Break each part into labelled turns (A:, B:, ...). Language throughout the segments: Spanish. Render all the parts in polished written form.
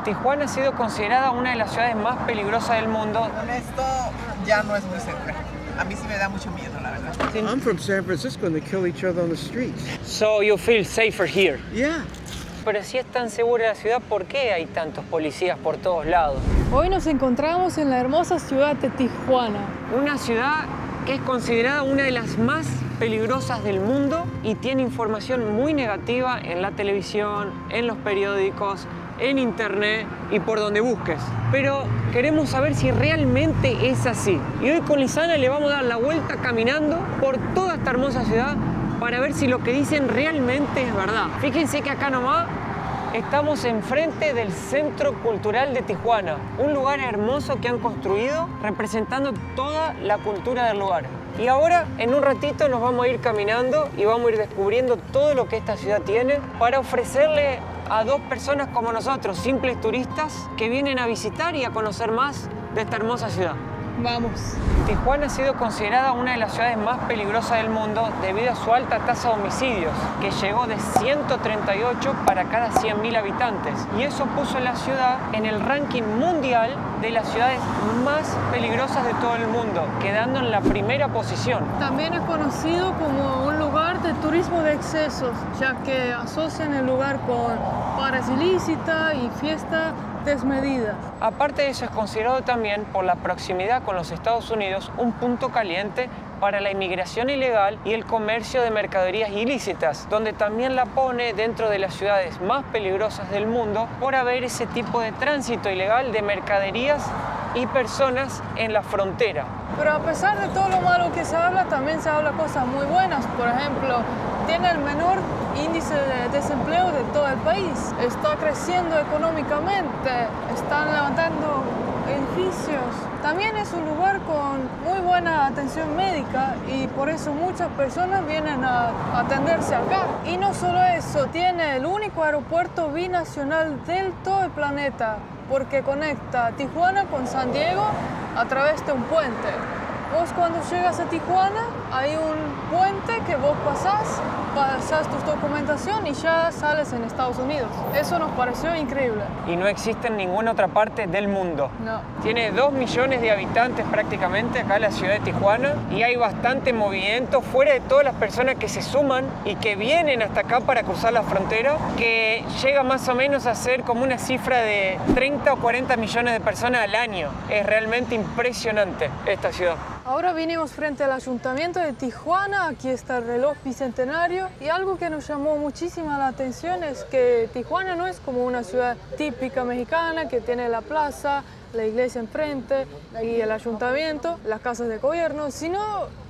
A: Tijuana ha sido considerada una de las ciudades más peligrosas del mundo.
B: Esto ya no es muy seguro. A mí sí me da mucho miedo, la verdad.
C: I'm from San Francisco and they kill each other on the streets.
A: So you feel safer here.
C: Yeah.
A: Pero si es tan segura la ciudad, ¿por qué hay tantos policías por todos lados?
D: Hoy nos encontramos en la hermosa ciudad de Tijuana.
A: Una ciudad que es considerada una de las más peligrosas del mundo y tiene información muy negativa en la televisión, en los periódicos, en internet y por donde busques. Pero queremos saber si realmente es así. Y hoy con Lisana le vamos a dar la vuelta caminando por toda esta hermosa ciudad para ver si lo que dicen realmente es verdad. Fíjense que acá nomás estamos enfrente del Centro Cultural de Tijuana, un lugar hermoso que han construido representando toda la cultura del lugar. Y ahora, en un ratito, nos vamos a ir caminando y vamos a ir descubriendo todo lo que esta ciudad tiene para ofrecerle a dos personas como nosotros, simples turistas, que vienen a visitar y a conocer más de esta hermosa ciudad.
D: Vamos.
A: Tijuana ha sido considerada una de las ciudades más peligrosas del mundo debido a su alta tasa de homicidios, que llegó de 138 para cada 100.000 habitantes. Y eso puso a la ciudad en el ranking mundial de las ciudades más peligrosas de todo el mundo, quedando en la primera posición.
D: También es conocido como un lugar de turismo de excesos, ya que asocian el lugar con paras ilícitas y fiesta desmedida.
A: Aparte de eso, es considerado también, por la proximidad con los Estados Unidos, un punto caliente para la inmigración ilegal y el comercio de mercaderías ilícitas, donde también la pone dentro de las ciudades más peligrosas del mundo por haber ese tipo de tránsito ilegal de mercaderías y personas en la frontera.
D: Pero a pesar de todo lo malo que se habla, también se habla cosas muy buenas. Por ejemplo, tiene el menor índice de desempleo de todo el país. Está creciendo económicamente, están levantando edificios. También es un lugar con muy buena atención médica y por eso muchas personas vienen a atenderse acá. Y no solo eso, tiene el único aeropuerto binacional del todo el planeta, porque conecta Tijuana con San Diego a través de un puente. Vos cuando llegas a Tijuana hay un puente que vos pasás tu documentación y ya sales en Estados Unidos. Eso nos pareció increíble.
A: Y no existe en ninguna otra parte del mundo.
D: No.
A: Tiene 2 millones de habitantes prácticamente acá en la ciudad de Tijuana y hay bastante movimiento fuera de todas las personas que se suman y que vienen hasta acá para cruzar la frontera, que llega más o menos a ser como una cifra de 30 o 40 millones de personas al año. Es realmente impresionante esta ciudad.
D: Ahora vinimos frente al Ayuntamiento de Tijuana, aquí está el reloj bicentenario y algo que nos llamó muchísima la atención es que Tijuana no es como una ciudad típica mexicana que tiene la plaza, la iglesia enfrente y el ayuntamiento, las casas de gobierno, sino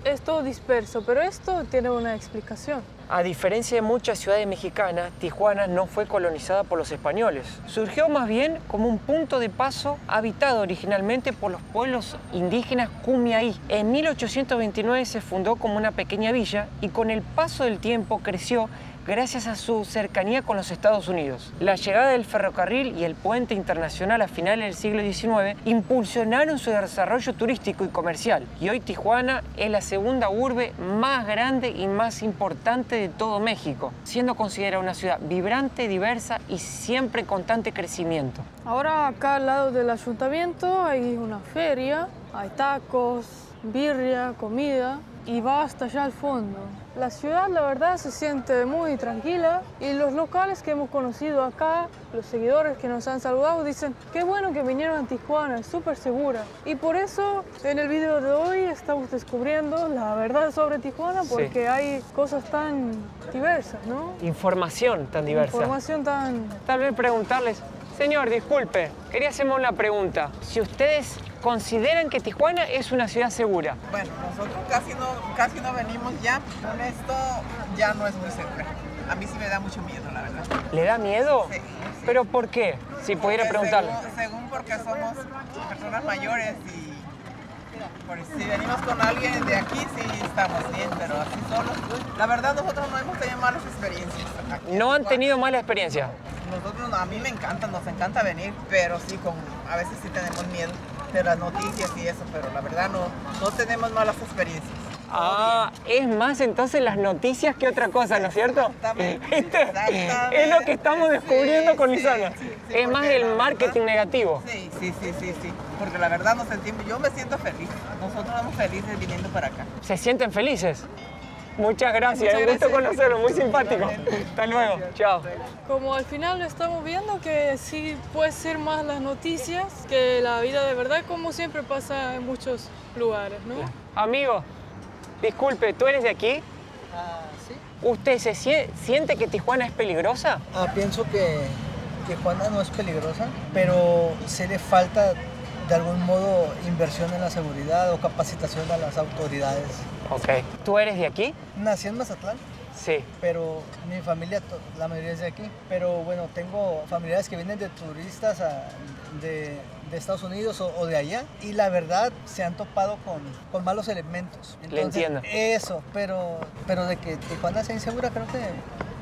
D: es todo disperso, pero esto tiene una explicación.
A: A diferencia de muchas ciudades mexicanas, Tijuana no fue colonizada por los españoles. Surgió más bien como un punto de paso habitado originalmente por los pueblos indígenas Kumiaí. En 1829 se fundó como una pequeña villa y con el paso del tiempo creció gracias a su cercanía con los Estados Unidos. La llegada del ferrocarril y el puente internacional a finales del siglo XIX impulsionaron su desarrollo turístico y comercial. Y hoy Tijuana es la segunda urbe más grande y más importante de todo México, siendo considerada una ciudad vibrante, diversa y siempre en constante crecimiento.
D: Ahora acá al lado del ayuntamiento hay una feria, hay tacos, birria, comida y va hasta allá al fondo. La ciudad, la verdad, se siente muy tranquila y los locales que hemos conocido acá, los seguidores que nos han saludado, dicen qué bueno que vinieron a Tijuana, es súper segura. Y por eso, en el video de hoy estamos descubriendo la verdad sobre Tijuana porque hay cosas tan diversas, ¿no?
A: Información tan diversa.
D: Información tan...
A: Tal vez preguntarles, señor, disculpe, quería hacerme una pregunta. Si ustedes consideran que Tijuana es una ciudad segura.
B: Bueno, nosotros casi no venimos ya. Esto ya no es muy seguro. A mí sí me da mucho miedo, la verdad.
A: ¿Le da miedo?
B: Sí.
A: ¿Pero por qué? Si pudiera preguntarle.
B: Según porque somos personas mayores y si venimos con alguien de aquí sí estamos bien, pero así solos. La verdad nosotros no hemos tenido malas experiencias.
A: ¿No han tenido mala experiencia?
B: Nosotros, a mí me encanta, nos encanta venir, pero sí, a veces sí tenemos miedo de las noticias y eso, pero la verdad no tenemos malas experiencias.
A: Ah, es más entonces las noticias que otra cosa, ¿no es cierto?
B: Exactamente,
A: Es lo que estamos descubriendo con Lisana.
B: Sí,
A: Es más
B: porque
A: el
B: la
A: marketing
B: verdad-
A: negativo.
B: Sí. Porque la verdad nos sentimos, yo me siento feliz. Nosotros estamos felices viniendo para acá.
A: ¿Se sienten felices? Muchas gracias,
B: Muchas
A: un gusto
B: gracias.
A: conocerlo, muy simpático. Hasta luego, chao.
D: Como al final estamos viendo que sí puede ser más las noticias que la vida de verdad, como siempre pasa en muchos lugares, ¿no?
A: Amigo, disculpe, ¿tú eres de aquí?
E: Sí.
A: ¿Usted se siente que Tijuana es peligrosa?
E: Pienso que Tijuana no es peligrosa, pero sí le falta de algún modo inversión en la seguridad o capacitación a las autoridades.
A: Ok. ¿Tú eres de aquí?
E: Nací en Mazatlán,
A: Sí.
E: pero mi familia, la mayoría es de aquí. Pero bueno, tengo familiares que vienen de turistas de Estados Unidos o de allá y la verdad se han topado con malos elementos.
A: Le entiendo.
E: Eso, pero de que Tijuana sea insegura creo que...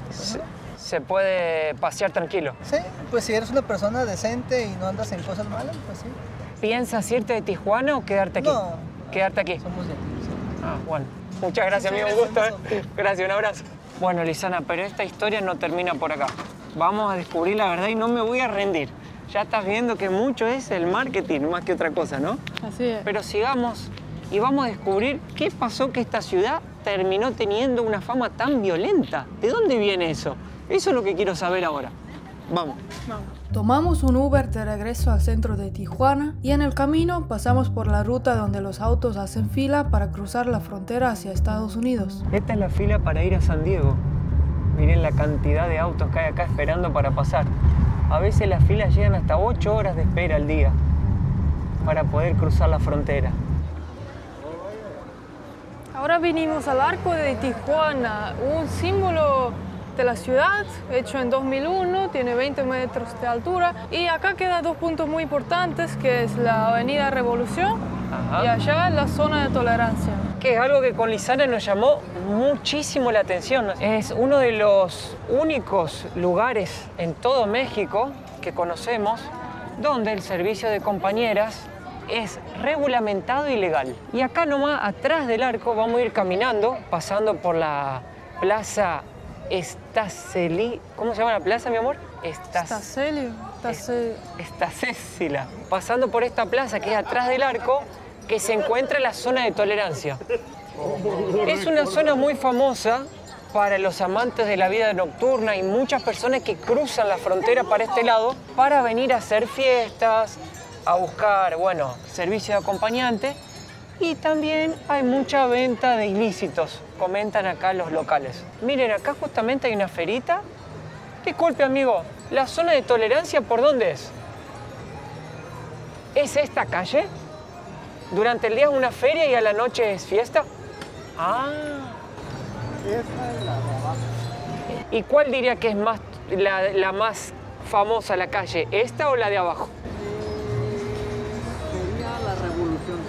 E: pues, no.
A: Se puede pasear tranquilo.
E: Sí, pues si eres una persona decente y no andas en cosas malas, pues sí.
A: ¿Piensas irte de Tijuana o quedarte aquí?
E: No.
A: Quedarte aquí.
E: Somos de aquí, sí.
A: Ah, bueno. Muchas gracias, amigo. Un gusto. Gracias, un abrazo. Bueno, Lisana, pero esta historia no termina por acá. Vamos a descubrir la verdad y no me voy a rendir. Ya estás viendo que mucho es el marketing más que otra cosa, ¿no?
D: Así es.
A: Pero sigamos y vamos a descubrir qué pasó que esta ciudad terminó teniendo una fama tan violenta. ¿De dónde viene eso? Eso es lo que quiero saber ahora. Vamos.
D: Tomamos un Uber de regreso al centro de Tijuana y en el camino pasamos por la ruta donde los autos hacen fila para cruzar la frontera hacia Estados Unidos.
A: Esta es la fila para ir a San Diego. Miren la cantidad de autos que hay acá esperando para pasar. A veces las filas llegan hasta 8 horas de espera al día para poder cruzar la frontera.
D: Ahora vinimos al Arco de Tijuana, un símbolo de la ciudad, hecho en 2001, tiene 20 metros de altura. Y acá quedan dos puntos muy importantes, que es la Avenida Revolución
A: Ajá.
D: y allá la zona de tolerancia.
A: Que es algo que con Lisana nos llamó muchísimo la atención. Es uno de los únicos lugares en todo México que conocemos donde el servicio de compañeras es regulamentado y legal. Y acá nomás, atrás del arco, vamos a ir caminando, pasando por la plaza ¿Cómo se llama la plaza, mi amor?
D: Estacelio.
A: Estacécila. Pasando por esta plaza que es atrás del arco, que se encuentra en la zona de tolerancia. Es una zona muy famosa para los amantes de la vida nocturna y muchas personas que cruzan la frontera para este lado para venir a hacer fiestas, a buscar, bueno, servicio de acompañante. Y también hay mucha venta de ilícitos, comentan acá los locales. Miren, acá justamente hay una ferita. Disculpe, amigo, ¿la zona de tolerancia por dónde es? ¿Es esta calle? ¿Durante el día es una feria y a la noche es fiesta? Ah.
E: Esta es la de abajo.
A: ¿Y cuál diría que es más la más famosa, la calle? ¿Esta o la de abajo?
E: Sería la Revolución.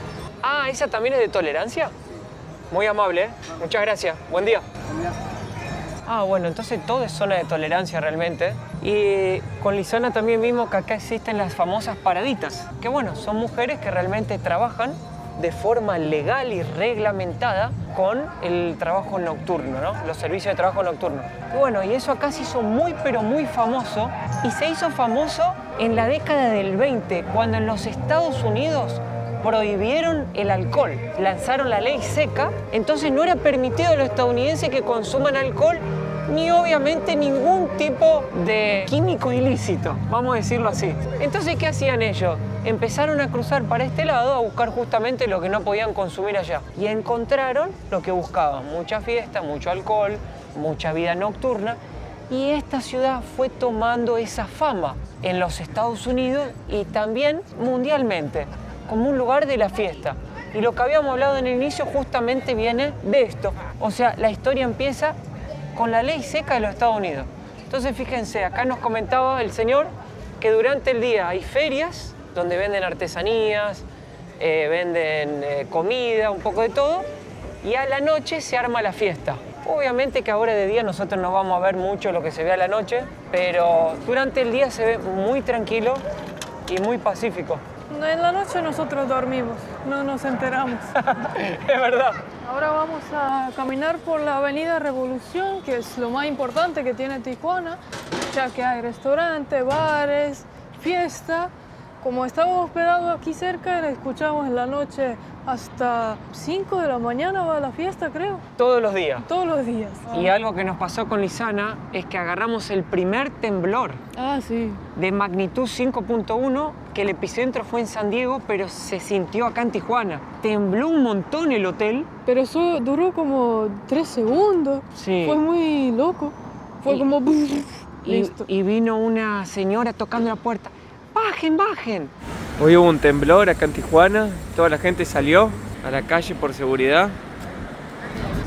A: Ah, ¿esa también es de tolerancia? Muy amable, ¿eh? Muchas gracias. Buen día. Ah, bueno, entonces todo es zona de tolerancia realmente. Y con Lisana también vimos que acá existen las famosas paraditas, que bueno, son mujeres que realmente trabajan de forma legal y reglamentada con el trabajo nocturno, ¿no? Los servicios de trabajo nocturno. Y bueno, y eso acá se hizo muy, pero muy famoso. Y se hizo famoso en la década del 20, cuando en los Estados Unidos prohibieron el alcohol, lanzaron la ley seca, entonces no era permitido a los estadounidenses que consuman alcohol ni obviamente ningún tipo de químico ilícito, vamos a decirlo así. Entonces, ¿qué hacían ellos? Empezaron a cruzar para este lado a buscar justamente lo que no podían consumir allá y encontraron lo que buscaban, mucha fiesta, mucho alcohol, mucha vida nocturna y esta ciudad fue tomando esa fama en los Estados Unidos y también mundialmente, como un lugar de la fiesta. Y lo que habíamos hablado en el inicio justamente viene de esto. O sea, la historia empieza con la ley seca de los Estados Unidos. Entonces, fíjense, acá nos comentaba el señor que durante el día hay ferias donde venden artesanías, venden comida, un poco de todo, y a la noche se arma la fiesta. Obviamente que ahora de día nosotros no vamos a ver mucho lo que se ve a la noche, pero durante el día se ve muy tranquilo y muy pacífico.
D: En la noche nosotros dormimos, no nos enteramos.
A: Es verdad.
D: Ahora vamos a caminar por la Avenida Revolución, que es lo más importante que tiene Tijuana, ya que hay restaurantes, bares, fiesta. Como estamos hospedados aquí cerca, la escuchamos en la noche hasta 5 de la mañana va la fiesta, creo.
A: Todos los días.
D: Todos los días.
A: Y algo que nos pasó con Lisana es que agarramos el primer temblor
D: Ah, sí.
A: de magnitud 5.1, que el epicentro fue en San Diego, pero se sintió acá en Tijuana. Tembló un montón el hotel.
D: Pero eso duró como 3 segundos.
A: Sí.
D: Fue muy loco. Fue
A: Y-
D: como... Listo.
A: Y vino una señora tocando la puerta. ¡Bajen, bajen! Hoy hubo un temblor acá en Tijuana. Toda la gente salió a la calle por seguridad.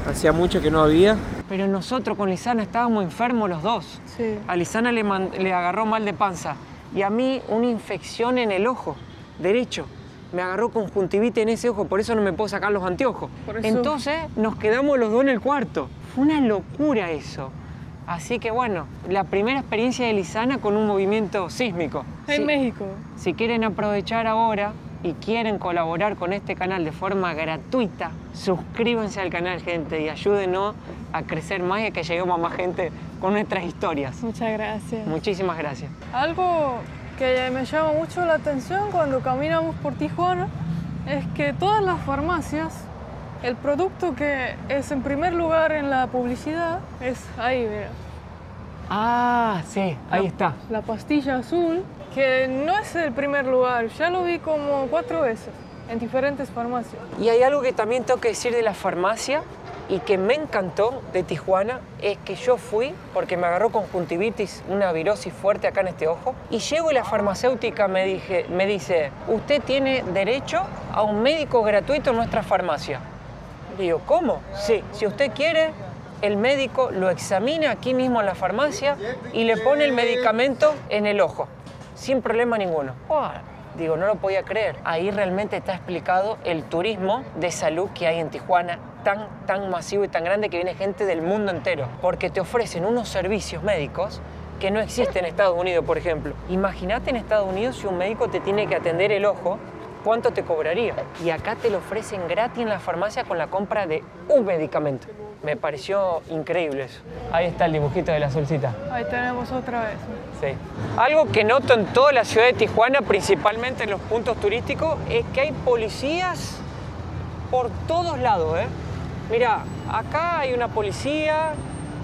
A: Hacía mucho que no había. Pero nosotros con Lisana estábamos enfermos los dos.
D: Sí.
A: A Lisana le agarró mal de panza. Y a mí una infección en el ojo derecho. Me agarró conjuntivitis en ese ojo, por eso no me puedo sacar los anteojos.
D: Por eso-
A: Entonces nos quedamos los dos en el cuarto. Fue una locura eso. Así que bueno, la primera experiencia de Lisana con un movimiento sísmico.
D: En México.
A: Si quieren aprovechar ahora y quieren colaborar con este canal de forma gratuita, suscríbanse al canal, gente, y ayúdenos a crecer más y a que lleguemos a más gente con nuestras historias.
D: Muchas gracias.
A: Muchísimas gracias.
D: Algo que me llama mucho la atención cuando caminamos por Tijuana es que todas las farmacias, el producto que es en primer lugar en la publicidad es ahí, mira.
A: Ah, sí, ahí está.
D: La pastilla azul, que no es el primer lugar, ya lo vi como 4 veces en diferentes farmacias.
A: Y hay algo que también tengo que decir de la farmacia y que me encantó de Tijuana, es que yo fui, porque me agarró conjuntivitis, una virosis fuerte acá en este ojo, y llego y la farmacéutica me dice, usted tiene derecho a un médico gratuito en nuestra farmacia. Le digo, ¿cómo? Sí, si usted quiere, el médico lo examina aquí mismo en la farmacia y le pone el medicamento en el ojo, sin problema ninguno. Oh, digo, no lo podía creer. Ahí realmente está explicado el turismo de salud que hay en Tijuana, tan masivo y tan grande que viene gente del mundo entero, porque te ofrecen unos servicios médicos que no existen en Estados Unidos, por ejemplo. Imagínate en Estados Unidos si un médico te tiene que atender el ojo, ¿cuánto te cobraría? Y acá te lo ofrecen gratis en la farmacia con la compra de un medicamento. Me pareció increíble eso. Ahí está el dibujito de la solcita.
D: Ahí tenemos otra vez.
A: Sí. Algo que noto en toda la ciudad de Tijuana, principalmente en los puntos turísticos, es que hay policías por todos lados, ¿eh? Mira, acá hay una policía,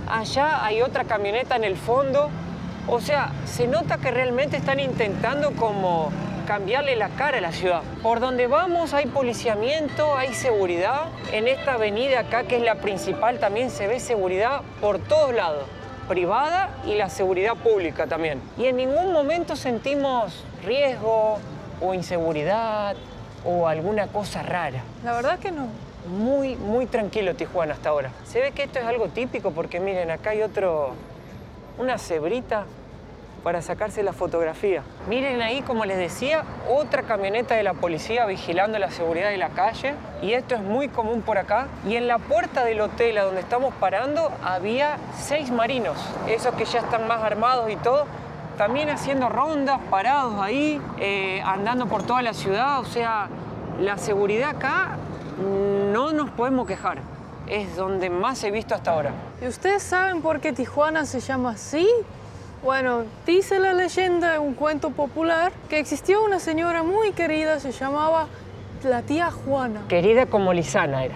A: allá hay otra camioneta en el fondo. O sea, se nota que realmente están intentando como cambiarle la cara a la ciudad. Por donde vamos hay policiamiento, hay seguridad. En esta avenida acá, que es la principal, también se ve seguridad por todos lados. Privada y la seguridad pública también. Y en ningún momento sentimos riesgo o inseguridad o alguna cosa rara.
D: La verdad que no.
A: Muy tranquilo Tijuana hasta ahora. Se ve que esto es algo típico porque miren, acá hay una cebrita para sacarse la fotografía. Miren ahí, como les decía, otra camioneta de la policía vigilando la seguridad de la calle. Y esto es muy común por acá. Y en la puerta del hotel a donde estamos parando había 6 marinos. Esos que ya están más armados y todo. También haciendo rondas, parados ahí, andando por toda la ciudad. O sea, la seguridad acá no nos podemos quejar. Es donde más he visto hasta ahora.
D: ¿Y ustedes saben por qué Tijuana se llama así? Bueno, dice la leyenda, un cuento popular, que existió una señora muy querida, se llamaba la tía Juana.
A: Querida como Lisana era.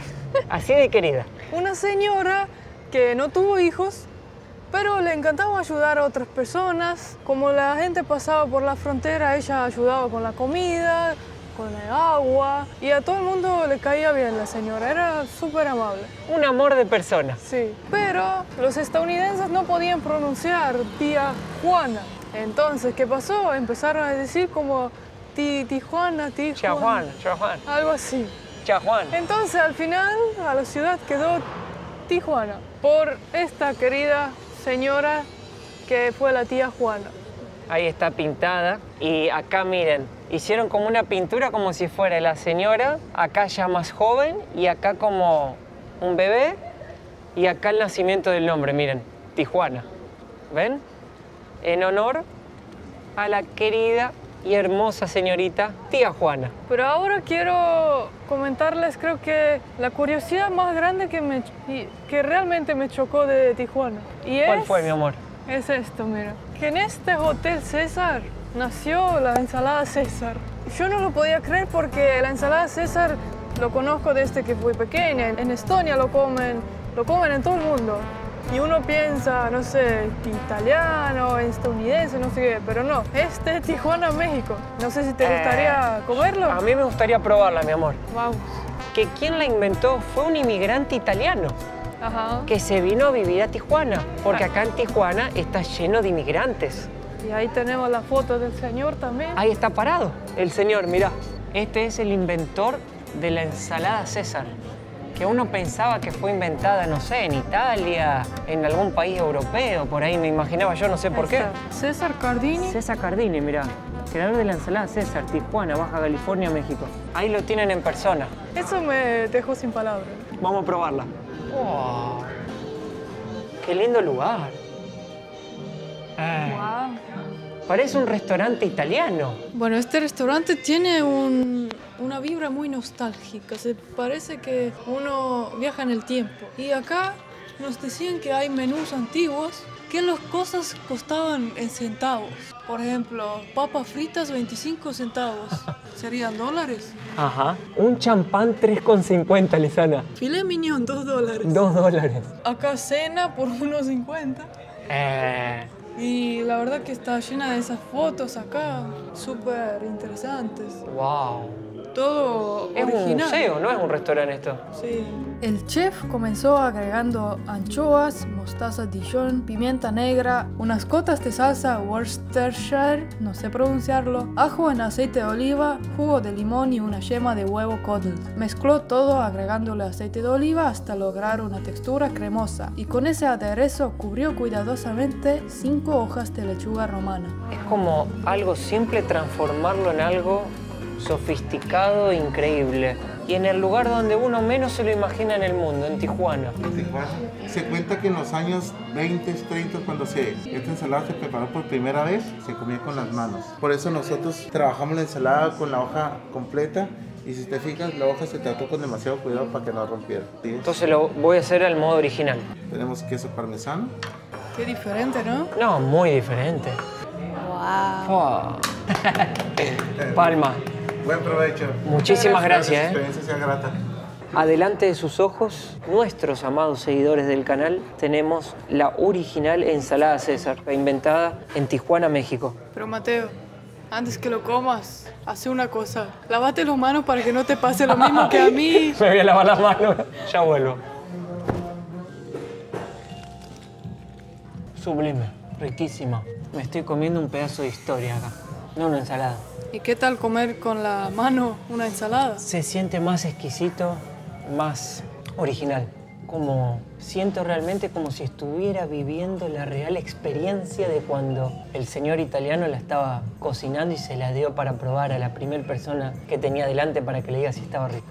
A: Así de querida.
D: Una señora que no tuvo hijos, pero le encantaba ayudar a otras personas. Como la gente pasaba por la frontera, ella ayudaba con la comida, con el agua, y a todo el mundo le caía bien la señora, era súper amable.
A: Un amor de persona.
D: Sí, pero los estadounidenses no podían pronunciar tía Juana. Entonces, ¿qué pasó? Empezaron a decir como Tijuana,
A: Chajuan, Chajuan,
D: algo así.
A: Chajuan.
D: Entonces, al final, a la ciudad quedó Tijuana, por esta querida señora que fue la tía Juana.
A: Ahí está pintada. Y acá miren, hicieron como una pintura como si fuera la señora, acá ya más joven y acá como un bebé. Y acá el nacimiento del nombre, miren, Tijuana. ¿Ven? En honor a la querida y hermosa señorita tía Juana.
D: Pero ahora quiero comentarles, creo que la curiosidad más grande que realmente me chocó de Tijuana.
A: ¿Cuál fue, mi amor?
D: Es esto, mira. Que en este Hotel César nació la ensalada César. Yo no lo podía creer porque la ensalada César lo conozco desde que fui pequeña. En Estonia lo comen en todo el mundo. Y uno piensa, no sé, italiano, estadounidense, no sé qué, pero no. Este es Tijuana, México. No sé si te gustaría comerlo.
A: A mí me gustaría probarla, mi amor.
D: Vamos.
A: Que quien la inventó fue un inmigrante italiano.
D: Ajá.
A: Que se vino a vivir a Tijuana, porque acá en Tijuana está lleno de inmigrantes.
D: Y ahí tenemos la foto del señor también.
A: Ahí está parado el señor, mirá. Este es el inventor de la ensalada César, que uno pensaba que fue inventada, no sé, en Italia, en algún país europeo, por ahí me imaginaba yo, no sé por qué.
D: César Cardini.
A: César Cardini, mirá. Creador de la ensalada César, Tijuana, Baja California, México. Ahí lo tienen en persona.
D: Eso me dejó sin palabras.
A: Vamos a probarla. ¡Wow! ¡Qué lindo lugar!
D: Wow.
A: Parece un restaurante italiano.
D: Bueno, este restaurante tiene una vibra muy nostálgica. Se parece que uno viaja en el tiempo. Y acá nos decían que hay menús antiguos que las cosas costaban en centavos. Por ejemplo, papas fritas 25 centavos. ¿Serían dólares?
A: Ajá. Un champán 3,50, Lizana.
D: Filet mignon, $2.
A: $2.
D: Acá cena por 1,50. Y la verdad que está llena de esas fotos acá, súper interesantes.
A: ¡Wow!
D: Todo
A: Es
D: original.
A: un museo, no es un restaurante esto.
D: Sí. El chef comenzó agregando anchoas, mostaza Dijon, pimienta negra, unas gotas de salsa Worcestershire, no sé pronunciarlo, ajo en aceite de oliva, jugo de limón y una yema de huevo codled. Mezcló todo agregándole aceite de oliva hasta lograr una textura cremosa y con ese aderezo cubrió cuidadosamente 5 hojas de lechuga romana.
A: Es como algo simple transformarlo en algo sofisticado e increíble. Y en el lugar donde uno menos se lo imagina en el mundo, en Tijuana.
F: Tijuana. Se cuenta que en los años 20, 30, cuando esta ensalada se preparó por primera vez, se comía con las manos. Por eso nosotros trabajamos la ensalada con la hoja completa. Y si te fijas, la hoja se trató con demasiado cuidado para que no rompiera. ¿Sí?
A: Entonces lo voy a hacer al modo original.
F: Tenemos queso parmesano.
D: Qué diferente, ¿no?
A: No, muy diferente.
D: Wow.
A: Palma.
F: Buen provecho.
A: Muchísimas gracias.
F: Que la experiencia sea grata.
A: Adelante de sus ojos, nuestros amados seguidores del canal, tenemos la original ensalada César, inventada en Tijuana, México.
D: Pero Mateo, antes que lo comas, hace una cosa. Lávate las manos para que no te pase lo mismo que a mí.
A: Me voy a lavar las manos. Ya vuelvo. Sublime, riquísima. Me estoy comiendo un pedazo de historia acá, no una ensalada.
D: ¿Y qué tal comer con la mano una ensalada?
A: Se siente más exquisito, más original. Como siento realmente como si estuviera viviendo la real experiencia de cuando el señor italiano la estaba cocinando y se la dio para probar a la primera persona que tenía delante para que le diga si estaba rico.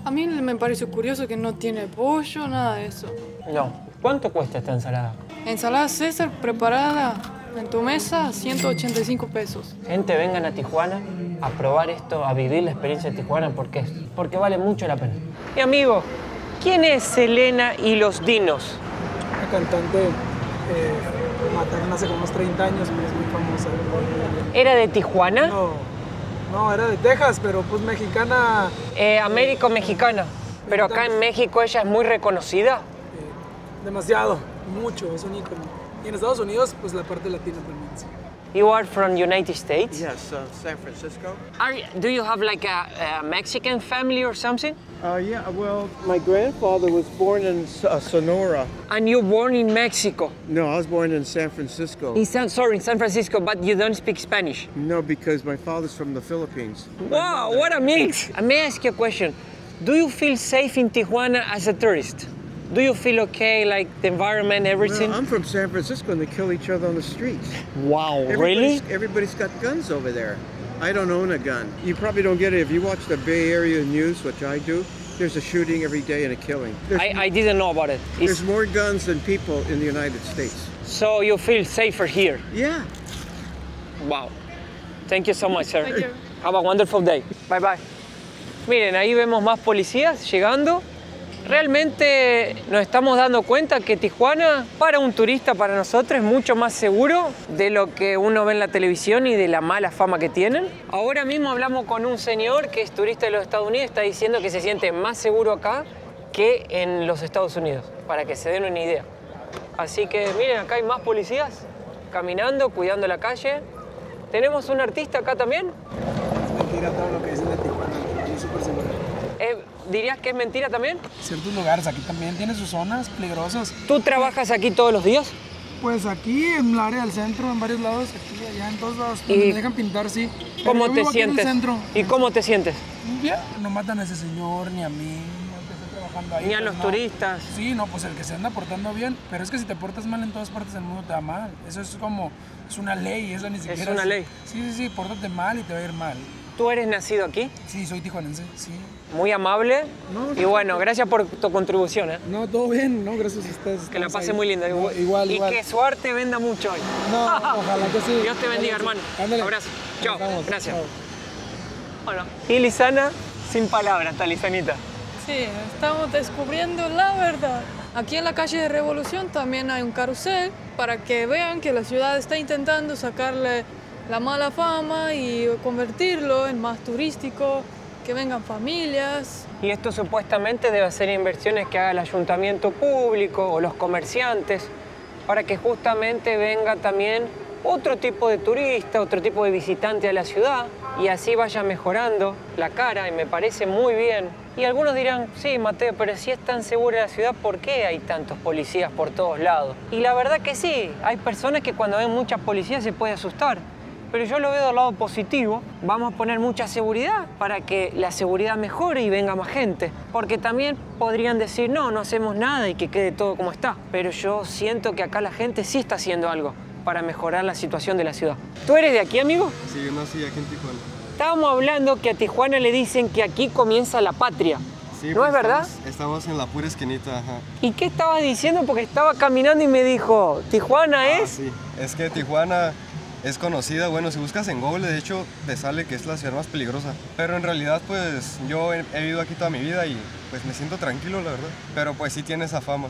D: A mí me pareció curioso que no tiene pollo, nada de eso.
A: No. ¿Cuánto cuesta esta ensalada?
D: Ensalada César preparada en tu mesa, 185 pesos.
A: Gente, vengan a Tijuana a probar esto, a vivir la experiencia de Tijuana porque vale mucho la pena. Mi amigo, ¿quién es Selena y los Dinos?
G: Una cantante mataron hace como unos 30 años, pero es muy famosa.
A: ¿Era de Tijuana?
G: No, era de Texas, pero pues mexicana.
A: Américo-mexicana. Pero acá en México ella es muy reconocida.
G: Demasiado, mucho, es un ícono. Y en Estados Unidos, pues la parte latina también. Sí.
A: You are from United States?
C: Yes, San Francisco.
A: Do you have like a Mexican family or something?
C: Yeah, well, my grandfather was born in Sonora.
A: And you born in Mexico?
C: No, I was born in San Francisco.
A: In San Francisco, but you don't speak Spanish?
C: No, because my father's from the Philippines.
A: Wow, what a mix! May I ask you a question? Do you feel safe in Tijuana as a tourist? Do you feel okay, like the environment, everything?
C: Well, I'm from San Francisco and they kill each other on the streets.
A: Wow, really?
C: Everybody's got guns over there. I don't own a gun. You probably don't get it. If you watch the Bay Area news, which I do, there's a shooting every day and a killing.
A: I didn't know about it.
C: There's more guns than people in the United States.
A: So you feel safer here?
C: Yeah.
A: Wow. Thank you so much, sir.
D: Thank you.
A: Have a wonderful day. Bye bye. Miren, ahí vemos más policías llegando. Realmente nos estamos dando cuenta que Tijuana, para un turista, para nosotros, es mucho más seguro de lo que uno ve en la televisión y de la mala fama que tienen. Ahora mismo hablamos con un señor que es turista de los Estados Unidos y está diciendo que se siente más seguro acá que en los Estados Unidos, para que se den una idea. Así que miren, acá hay más policías caminando, cuidando la calle. ¿Tenemos un artista acá también?
G: Es mentira todo lo que dicen de Tijuana. Tijuana es súper segura.
A: ¿Dirías que es mentira también?
G: Ciertos lugares aquí también tienen sus zonas peligrosas.
A: ¿Tú trabajas aquí todos los días?
G: Pues aquí en el área del centro, en varios lados, aquí, allá, en todos lados, donde me dejan pintar, sí. Pero
A: ¿Cómo
G: yo
A: te
G: vivo aquí en el
A: sientes?
G: centro.
A: ¿Y cómo te sientes?
G: Bien, no matan a ese señor, ni a mí, no que estoy trabajando ahí.
A: Ni a
G: pues
A: los
G: no.
A: turistas.
G: Sí, no, pues el que se anda portando bien, pero es que si te portas mal en todas partes del mundo te va mal. Eso es como, es una ley, eso ni siquiera
A: una ley.
G: Sí, pórtate mal y te va a ir mal.
A: ¿Tú eres nacido aquí?
G: Sí, soy tijuanense, sí.
A: Muy amable.
G: No,
A: Y bueno, gracias por tu contribución.
G: No, todo bien, no, gracias a ustedes.
A: Que la
G: estamos
A: pase
G: ahí.
A: muy linda.
G: No, igual,
A: y
G: igual.
A: que su arte venda mucho hoy.
G: No, ojalá que sí.
A: Dios te bendiga,
G: Ojalá que
A: hermano.
G: sí. Ándale.
A: Abrazo. Chao.
G: Nos vemos.
A: Gracias.
G: Chao.
A: Bueno, y Lisana, sin palabras, está Lisanita.
D: Sí, estamos descubriendo la verdad. Aquí en la calle de Revolución también hay un carrusel para que vean que la ciudad está intentando sacarle la mala fama y convertirlo en más turístico, que vengan familias.
A: Y esto supuestamente debe ser inversiones que haga el ayuntamiento público o los comerciantes para que justamente venga también otro tipo de turista, otro tipo de visitante a la ciudad y así vaya mejorando la cara y me parece muy bien. Y algunos dirán, sí, Mateo, pero si es tan segura la ciudad, ¿por qué hay tantos policías por todos lados? Y la verdad que sí, hay personas que cuando ven muchas policías se pueden asustar. Pero yo lo veo del lado positivo. Vamos a poner mucha seguridad para que la seguridad mejore y venga más gente. Porque también podrían decir, no, no hacemos nada y que quede todo como está. Pero yo siento que acá la gente sí está haciendo algo para mejorar la situación de la ciudad. ¿Tú eres de aquí, amigo?
H: Sí, yo nací aquí en Tijuana.
A: Estábamos hablando que a Tijuana le dicen que aquí comienza la patria.
H: Sí,
A: ¿No
H: pues
A: es verdad?
H: Estamos en la pura esquinita, ajá.
A: ¿Y qué estabas diciendo? Porque estaba caminando y me dijo, ¿Tijuana es?
H: Sí, es que Tijuana es conocida, bueno, si buscas en Google, de hecho, te sale que es la ciudad más peligrosa. Pero en realidad, pues, yo he vivido aquí toda mi vida y pues me siento tranquilo, la verdad. Pero pues sí tiene esa fama.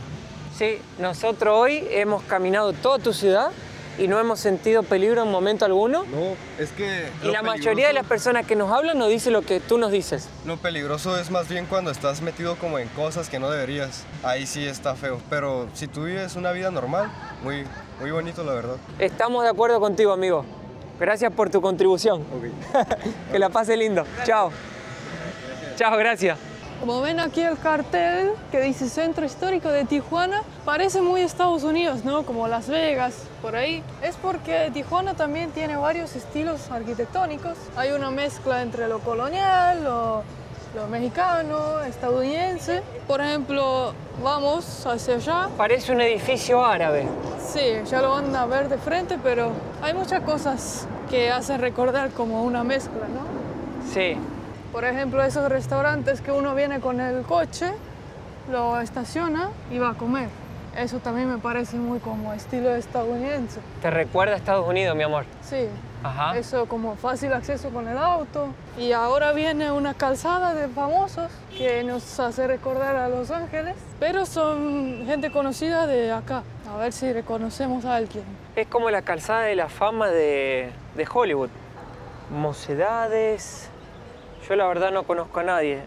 A: Sí, nosotros hoy hemos caminado toda tu ciudad y no hemos sentido peligro en momento alguno.
H: No, es que...
A: Y la mayoría de las personas que nos hablan nos dice lo que tú nos dices.
H: Lo peligroso es más bien cuando estás metido como en cosas que no deberías. Ahí sí está feo. Pero si tú vives una vida normal, muy bonito, la verdad.
A: Estamos de acuerdo contigo, amigo. Gracias por tu contribución. Que la pase lindo. Chao. Chao, gracias.
D: Como ven aquí el cartel que dice Centro Histórico de Tijuana, parece muy Estados Unidos, ¿no? Como Las Vegas, por ahí. Es porque Tijuana también tiene varios estilos arquitectónicos. Hay una mezcla entre lo colonial, lo mexicano, estadounidense. Por ejemplo, vamos hacia allá.
A: Parece un edificio árabe.
D: Sí, ya lo van a ver de frente, pero hay muchas cosas que hacen recordar como una mezcla, ¿no?
A: Sí.
D: Por ejemplo, esos restaurantes que uno viene con el coche, lo estaciona y va a comer. Eso también me parece muy como estilo estadounidense.
A: Te recuerda a Estados Unidos, mi amor.
D: Sí.
A: Ajá.
D: Eso como fácil acceso con el auto. Y ahora viene una calzada de famosos que nos hace recordar a Los Ángeles, pero son gente conocida de acá. A ver si reconocemos a alguien.
A: Es como la calzada de la fama de Hollywood. Mocedades. Yo la verdad no conozco a nadie.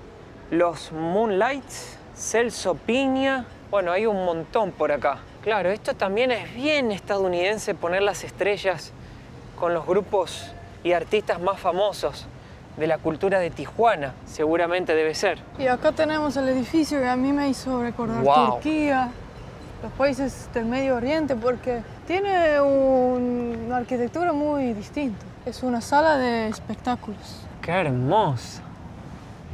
A: Los Moonlights, Celso Piña. Bueno, hay un montón por acá. Claro, esto también es bien estadounidense, poner las estrellas con los grupos y artistas más famosos de la cultura de Tijuana. Seguramente debe ser.
D: Y acá tenemos el edificio que a mí me hizo recordar
A: Wow.
D: Turquía, los países del Medio Oriente, porque tiene una arquitectura muy distinta. Es una sala de espectáculos.
A: ¡Qué hermoso!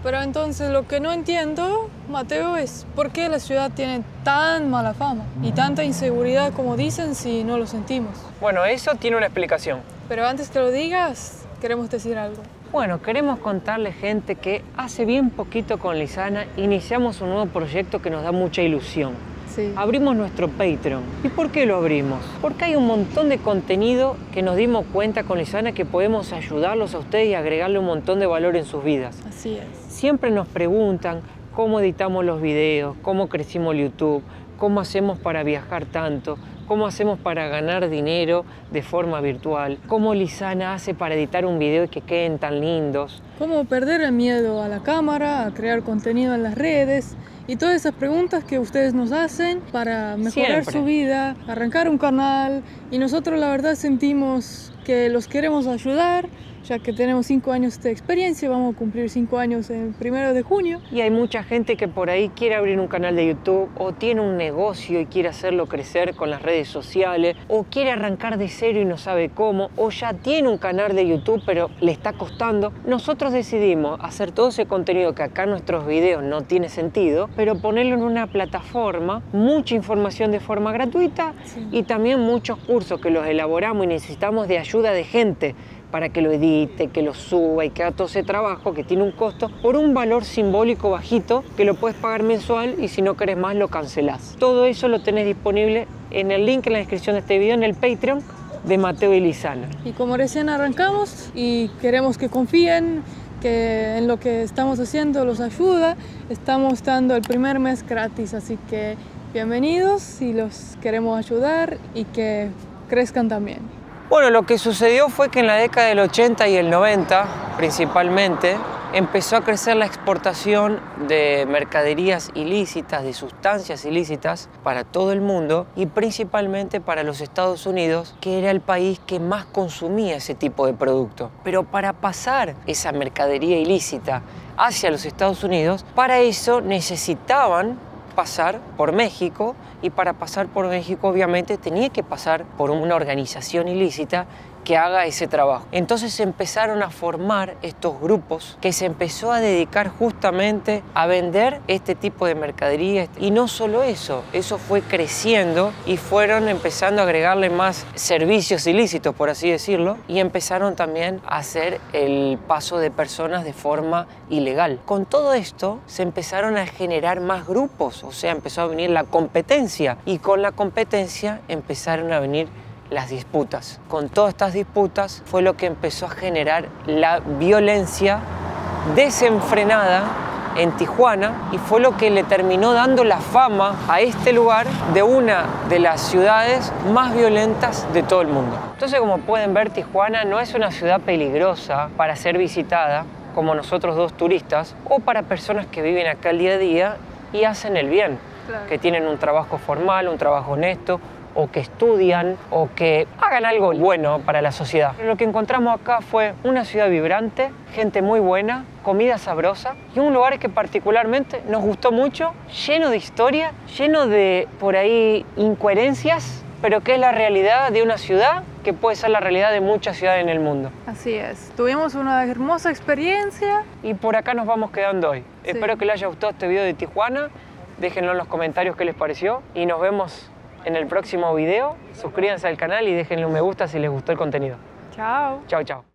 D: Pero entonces lo que no entiendo, Mateo, es por qué la ciudad tiene tan mala fama y tanta inseguridad como dicen si no lo sentimos.
A: Bueno, eso tiene una explicación.
D: Pero antes que lo digas, queremos decir algo.
A: Bueno, queremos contarle, gente, que hace bien poquito con Lisana iniciamos un nuevo proyecto que nos da mucha ilusión.
D: Sí.
A: Abrimos nuestro Patreon. ¿Y por qué lo abrimos? Porque hay un montón de contenido que nos dimos cuenta con Lisana que podemos ayudarlos a ustedes y agregarle un montón de valor en sus vidas.
D: Así es.
A: Siempre nos preguntan cómo editamos los videos, cómo crecimos YouTube, cómo hacemos para viajar tanto, cómo hacemos para ganar dinero de forma virtual, cómo Lisana hace para editar un video y que queden tan lindos.
D: Cómo perder el miedo a la cámara, a crear contenido en las redes y todas esas preguntas que ustedes nos hacen para mejorar
A: Siempre.
D: su vida, arrancar un canal. Y nosotros la verdad sentimos que los queremos ayudar, ya que tenemos 5 años de experiencia, vamos a cumplir 5 años el 1 de junio.
A: Y hay mucha gente que por ahí quiere abrir un canal de YouTube o tiene un negocio y quiere hacerlo crecer con las redes sociales o quiere arrancar de cero y no sabe cómo o ya tiene un canal de YouTube pero le está costando. Nosotros decidimos hacer todo ese contenido que acá en nuestros videos no tiene sentido, pero ponerlo en una plataforma, mucha información de forma gratuita y también muchos cursos que los elaboramos y necesitamos de ayuda de gente para que lo edite, que lo suba y que haga todo ese trabajo que tiene un costo por un valor simbólico bajito que lo puedes pagar mensual y si no querés más lo cancelás. Todo eso lo tenés disponible en el link en la descripción de este video en el Patreon de Mateo y Lisana.
D: Y como recién arrancamos y queremos que confíen que en lo que estamos haciendo los ayuda, estamos dando el primer mes gratis, así que bienvenidos y los queremos ayudar y que crezcan también.
A: Bueno, lo que sucedió fue que en la década del 80 y el 90, principalmente, empezó a crecer la exportación de mercaderías ilícitas, de sustancias ilícitas para todo el mundo y principalmente para los Estados Unidos, que era el país que más consumía ese tipo de producto. Pero para pasar esa mercadería ilícita hacia los Estados Unidos, para eso necesitaban pasar por México y para pasar por México obviamente tenía que pasar por una organización ilícita que haga ese trabajo. Entonces se empezaron a formar estos grupos que se empezó a dedicar justamente a vender este tipo de mercadería. Y no solo eso, eso fue creciendo y fueron empezando a agregarle más servicios ilícitos, por así decirlo, y empezaron también a hacer el paso de personas de forma ilegal. Con todo esto se empezaron a generar más grupos, o sea, empezó a venir la competencia y con la competencia empezaron a venir las disputas. Con todas estas disputas fue lo que empezó a generar la violencia desenfrenada en Tijuana y fue lo que le terminó dando la fama a este lugar de una de las ciudades más violentas de todo el mundo. Entonces, como pueden ver, Tijuana no es una ciudad peligrosa para ser visitada como nosotros dos turistas o para personas que viven acá el día a día y hacen el bien,
D: Claro.
A: que tienen un trabajo formal, un trabajo honesto, o que estudian, o que hagan algo bueno para la sociedad. Lo que encontramos acá fue una ciudad vibrante, gente muy buena, comida sabrosa y un lugar que particularmente nos gustó mucho, lleno de historia, lleno de, por ahí, incoherencias, pero que es la realidad de una ciudad que puede ser la realidad de muchas ciudades en el mundo.
D: Así es, tuvimos una hermosa experiencia.
A: Y por acá nos vamos quedando hoy.
D: Sí.
A: Espero que les haya gustado este video de Tijuana, déjenlo en los comentarios qué les pareció y nos vemos en el próximo video. Suscríbanse al canal y déjenle un me gusta si les gustó el contenido.
D: Chao.
A: Chao, chao.